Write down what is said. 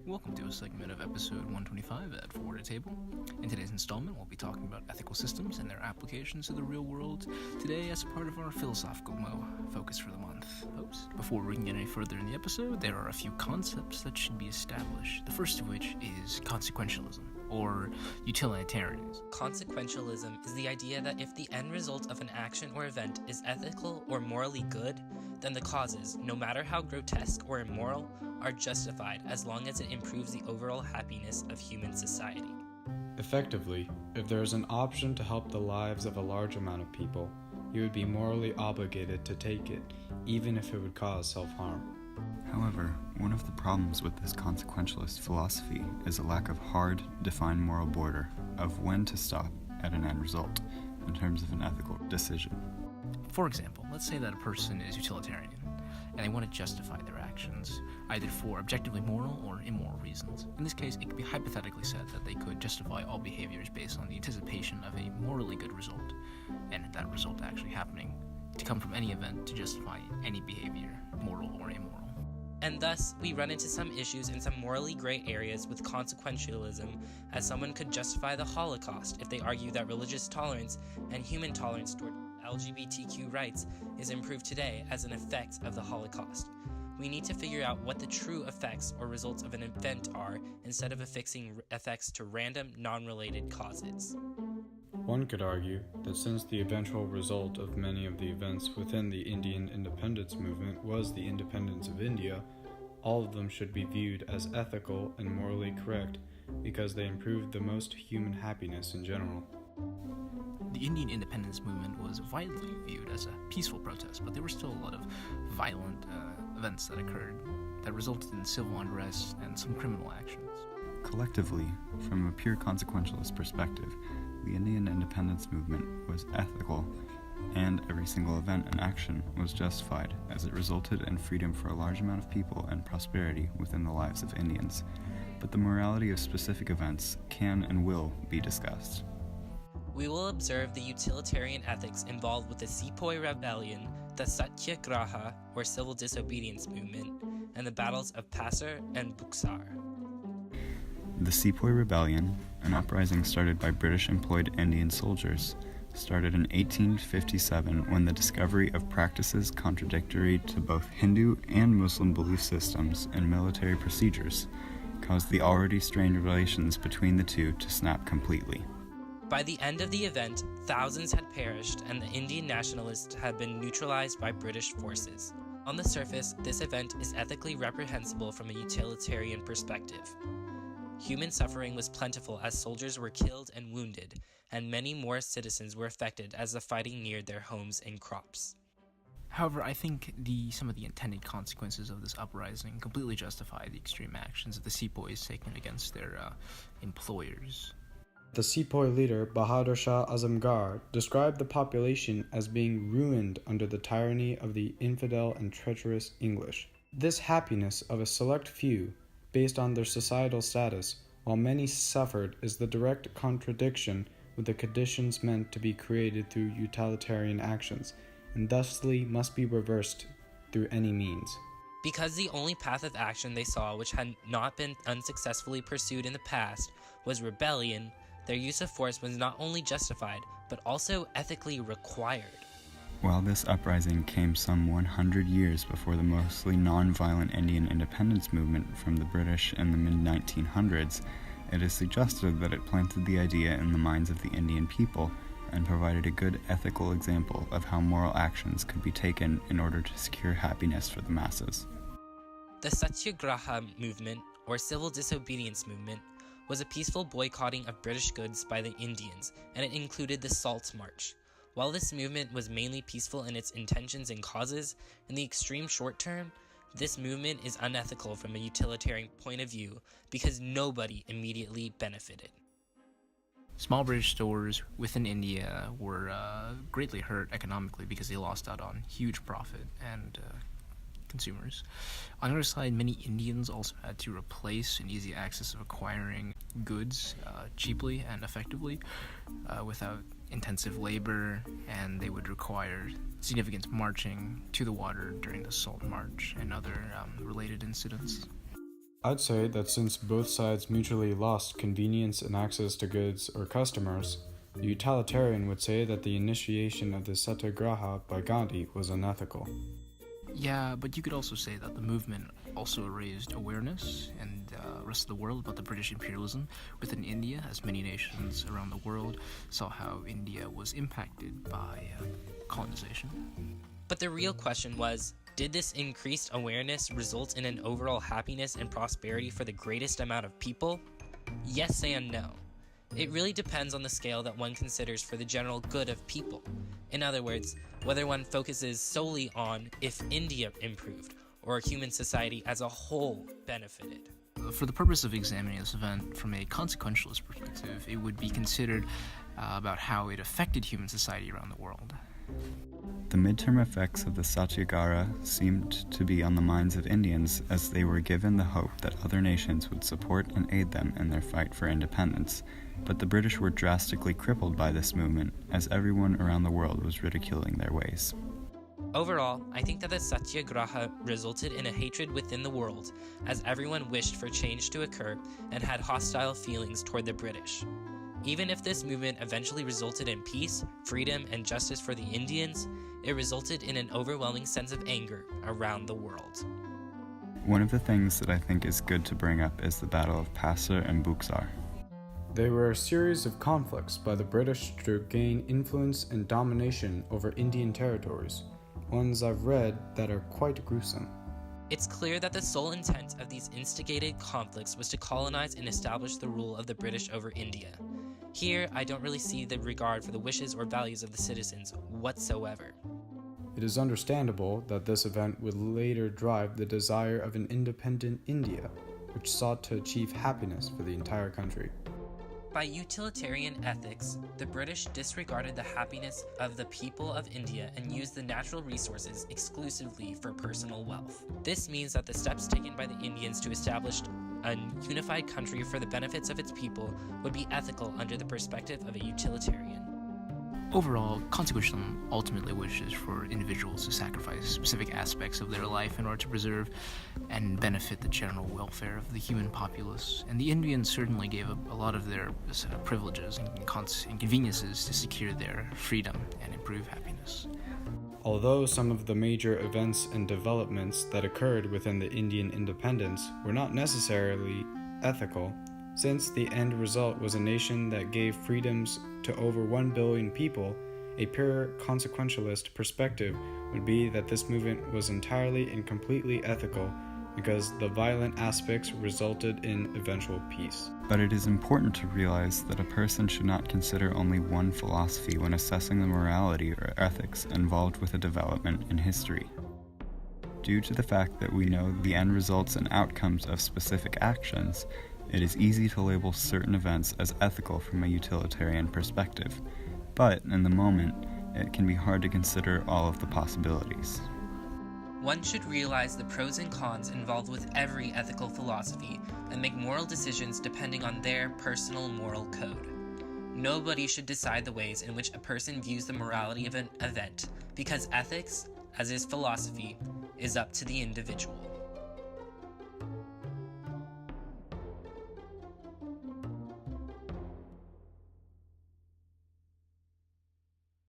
Welcome to a segment of episode 125 at Forward a Table. In today's installment, we'll be talking about ethical systems and their applications to the real world today as part of our philosophical focus for the month. Oops. Before we can get any further in the episode, there are a few concepts that should be established, the first of which is consequentialism, or utilitarianism. Consequentialism is the idea that if the end result of an action or event is ethical or morally good, then the causes, no matter how grotesque or immoral, are justified as long as it improves the overall happiness of human society. Effectively, if there is an option to help the lives of a large amount of people, you would be morally obligated to take it, even if it would cause self-harm. However, one of the problems with this consequentialist philosophy is a lack of hard, defined moral border of when to stop at an end result in terms of an ethical decision. For example, let's say that a person is utilitarian, and they want to justify their actions, either for objectively moral or immoral reasons. In this case, it could be hypothetically said that they could justify all behaviors based on the anticipation of a morally good result, and that result actually happening to come from any event to justify any behavior, moral or immoral. And thus, we run into some issues in some morally gray areas with consequentialism, as someone could justify the Holocaust if they argue that religious tolerance and human tolerance toward LGBTQ rights is improved today as an effect of the Holocaust. We need to figure out what the true effects or results of an event are instead of affixing effects to random, non-related causes. One could argue that since the eventual result of many of the events within the Indian independence movement was the independence of India, all of them should be viewed as ethical and morally correct because they improved the most human happiness in general. The Indian independence movement was widely viewed as a peaceful protest, but there were still a lot of violent events that occurred that resulted in civil unrest and some criminal actions. Collectively, from a pure consequentialist perspective, the Indian independence movement was ethical, and every single event and action was justified as it resulted in freedom for a large amount of people and prosperity within the lives of Indians. But the morality of specific events can and will be discussed. We will observe the utilitarian ethics involved with the Sepoy Rebellion, the Satyagraha, or civil disobedience movement, and the battles of Pasar and Buxar. The Sepoy Rebellion, an uprising started by British-employed Indian soldiers, started in 1857 when the discovery of practices contradictory to both Hindu and Muslim belief systems and military procedures caused the already strained relations between the two to snap completely. By the end of the event, thousands had perished and the Indian nationalists had been neutralized by British forces. On the surface, this event is ethically reprehensible from a utilitarian perspective. Human suffering was plentiful as soldiers were killed and wounded, and many more citizens were affected as the fighting neared their homes and crops. However, I think some of the intended consequences of this uprising completely justify the extreme actions of the sepoys taken against their employers. The Sepoy leader Bahadur Shah Azamgar described the population as being ruined under the tyranny of the infidel and treacherous English. This happiness of a select few, based on their societal status, while many suffered, is the direct contradiction with the conditions meant to be created through utilitarian actions, and thusly must be reversed through any means. Because the only path of action they saw which had not been unsuccessfully pursued in the past was rebellion, their use of force was not only justified, but also ethically required. While this uprising came some 100 years before the mostly non-violent Indian independence movement from the British in the mid-1900s, it is suggested that it planted the idea in the minds of the Indian people and provided a good ethical example of how moral actions could be taken in order to secure happiness for the masses. The Satyagraha movement, or civil disobedience movement, was a peaceful boycotting of British goods by the Indians, and it included the Salt March. While this movement was mainly peaceful in its intentions and causes, in the extreme short term, this movement is unethical from a utilitarian point of view because nobody immediately benefited. Small British stores within India were greatly hurt economically because they lost out on huge profit and consumers. On the other side, many Indians also had to replace an easy access of acquiring goods cheaply and effectively without intensive labor, and they would require significant marching to the water during the Salt March and other related incidents. I'd say that since both sides mutually lost convenience and access to goods or customers, the utilitarian would say that the initiation of the Satyagraha by Gandhi was unethical. Yeah, but you could also say that the movement also raised awareness in the rest of the world about the British imperialism within India, as many nations around the world saw how India was impacted by colonization. But the real question was, did this increased awareness result in an overall happiness and prosperity for the greatest amount of people? Yes and no. It really depends on the scale that one considers for the general good of people. In other words, whether one focuses solely on if India improved or human society as a whole benefited. For the purpose of examining this event from a consequentialist perspective, it would be considered about how it affected human society around the world. The midterm effects of the Satyagraha seemed to be on the minds of Indians as they were given the hope that other nations would support and aid them in their fight for independence. But the British were drastically crippled by this movement, as everyone around the world was ridiculing their ways. Overall, I think that the Satyagraha resulted in a hatred within the world, as everyone wished for change to occur and had hostile feelings toward the British. Even if this movement eventually resulted in peace, freedom, and justice for the Indians, it resulted in an overwhelming sense of anger around the world. One of the things that I think is good to bring up is the Battle of Passer and Buxar. They were a series of conflicts by the British to gain influence and domination over Indian territories, ones I've read that are quite gruesome. It's clear that the sole intent of these instigated conflicts was to colonize and establish the rule of the British over India. Here, I don't really see the regard for the wishes or values of the citizens whatsoever. It is understandable that this event would later drive the desire of an independent India, which sought to achieve happiness for the entire country. By utilitarian ethics, the British disregarded the happiness of the people of India and used the natural resources exclusively for personal wealth. This means that the steps taken by the Indians to establish a unified country for the benefits of its people would be ethical under the perspective of a utilitarian. Overall, consequentialism ultimately wishes for individuals to sacrifice specific aspects of their life in order to preserve and benefit the general welfare of the human populace. And the Indians certainly gave up a lot of their privileges and inconveniences to secure their freedom and improve happiness. Although some of the major events and developments that occurred within the Indian independence were not necessarily ethical, since the end result was a nation that gave freedoms to over 1 billion people, a pure consequentialist perspective would be that this movement was entirely and completely ethical because the violent aspects resulted in eventual peace. But it is important to realize that a person should not consider only one philosophy when assessing the morality or ethics involved with a development in history. Due to the fact that we know the end results and outcomes of specific actions, it is easy to label certain events as ethical from a utilitarian perspective, but in the moment, it can be hard to consider all of the possibilities. One should realize the pros and cons involved with every ethical philosophy and make moral decisions depending on their personal moral code. Nobody should decide the ways in which a person views the morality of an event, because ethics, as is philosophy, is up to the individual.